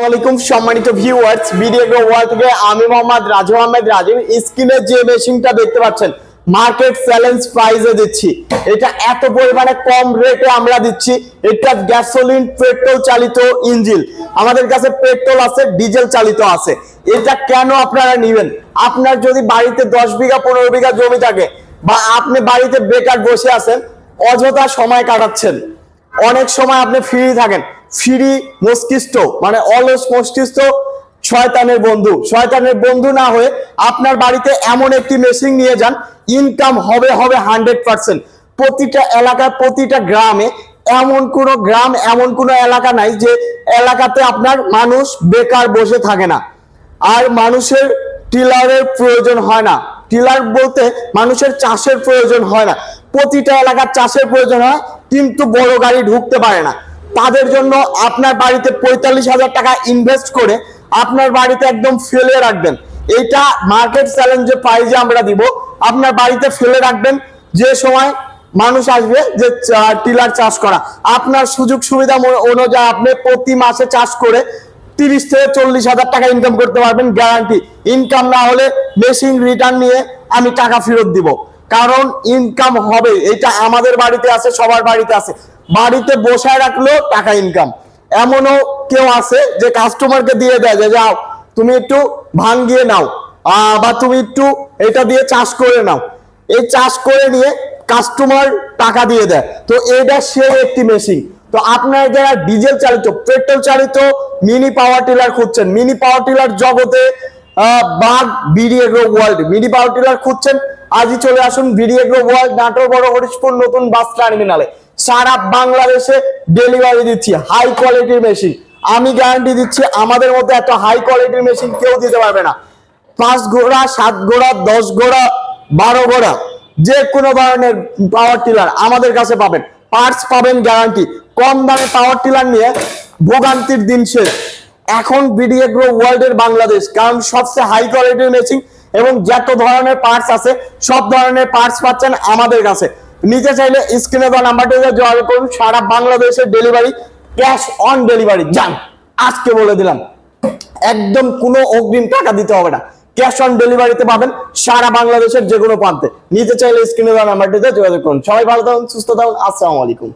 আলাইকুম সম্মানিত viewers, video world থেকে আমি মোহাম্মদ রাজু আহমেদ রাজীব। স্ক্রিনে যে মেশিনটা দেখতে পাচ্ছেন মার্কেট চ্যালেঞ্জ প্রাইসে দিচ্ছি। এটা এত পরিমাণে কম রেটে আমরা দিচ্ছি। এটা গ্যাসোলিন পেট্রোল চালিত ইঞ্জিন, আমাদের কাছে পেট্রোল আছে, ডিজেল চালিত আছে। এটা কেন আপনারা নেবেন? আপনার যদি বাড়িতে 10 বিঘা 15 বিঘা জমি থাকে বা আপনি বাড়িতে বেকার বসে আছেন, অযথা সময় কাটাচ্ছেন, অনেক সময় আপনি ফ্রি থাকেন, ফ্রি মস্তিষ্ক মানে অলস মস্তিষ্ক শয়তানের বন্ধু। শয়তানের বন্ধু না হয়ে আপনার বাড়িতে এমন একটি মেশিন নিয়ে যান, ইনকাম হবে 100%। প্রতিটা এলাকায় প্রতিটা গ্রামে এমন কোনো গ্রাম এমন কোনো এলাকা নাই যে এলাকাতে আপনার মানুষ বেকার বসে থাকে না। আর মানুষের টিলারের প্রয়োজন হয় না। টিলার বলতে মানুষের চাষের প্রয়োজন হয় না। প্রতিটা এলাকার চাষের প্রয়োজন হয়, কিন্তু বড় গাড়ি ঢুকতে পারে না। তাদের জন্য আপনার বাড়িতে 45,000 টাকা ইনভেস্ট করে আপনার বাড়িতে একদম ফেলে রাখবেন। এইটা মার্কেট চ্যালেঞ্জে প্রাইজে আমরা দিব। আপনার বাড়িতে ফেলে রাখবেন, যে সময় মানুষ আসবে যে টিলার চাষ করা, আপনার সুযোগ সুবিধা অনুযায়ী আপনি প্রতি মাসে চাষ করে 30 থেকে 40,000 টাকা ইনকাম করতে পারবেন, গ্যারান্টি। ইনকাম না হলে মেশিন রিটার্ন নিয়ে আমি টাকা ফেরত দিব, কারণ ইনকাম হবে। এটা আমাদের বাড়িতে আছে, সবার বাড়িতে আছে। বাড়িতে বসায় রাখলেও টাকা ইনকাম। এমনও কেউ আছে যে কাস্টমারকে দিয়ে দেয় যে যাও তুমি একটু ভাঙিয়ে নাও, বা তুমি একটু এটা দিয়ে চাষ করে নাও। এই চাষ করে নিয়ে কাস্টমার টাকা দিয়ে দেয়। তো এটা সে একটি মেশিন। তো আপনারা যারা ডিজেল চালিত পেট্রোল চালিত মিনি পাওয়ার টিলার খুঁজছেন, মিনি পাওয়ার টিলার জগতে বাগ BD Agro World mini power tiller খুঁজছেন, আজই চলে আসুন বিডি এগ্রো ওয়ার্ল্ড, নাটোর বড় হরিশপুর নতুন বাস টার্মিনালে। সারা বাংলাদেশে ডেলিভারি দিচ্ছি হাই কোয়ালিটির মেশিন। আমি গ্যারান্টি দিচ্ছি আমাদের মধ্যে এত হাই কোয়ালিটির মেশিন কেউ দিতে পারবে না। 5 ঘোড়া 7 ঘোড়া 10 ঘোড়া 12 ঘোড়া যে কোনো ধরনের পাওয়ার টিলার আমাদের কাছে পাবেন, পার্টস পাবেন গ্যারান্টি। কম দামে পাওয়ার টিলার নিয়ে ভোগান্তির দিন শেষ। এখন বিডি এগ্রো ওয়ার্ল্ডের বাংলাদেশ, কারণ সবচেয়ে হাই কোয়ালিটির মেশিন এবং যত ধরনের পার্টস আছে সব ধরনের পার্টস পাচ্ছেন আমাদের কাছে। নিতে চাইলে স্ক্রিনে দেওয়া নাম্বারটিতে যোগাযোগ করুন। সারা বাংলাদেশের ডেলিভারি, ক্যাশ অন ডেলিভারি। যান, আজকে বলে দিলাম, একদম কোনো অগ্রিম টাকা দিতে হবে না, ক্যাশ অন ডেলিভারিতে পাবেন সারা বাংলাদেশের যে কোনো প্রান্তে। নিতে চাইলে স্ক্রিনে দেওয়া নাম্বারটিতে যোগাযোগ করুন। সবাই ভালো থাকুন, সুস্থ থাকুন। আসসালামু আলাইকুম।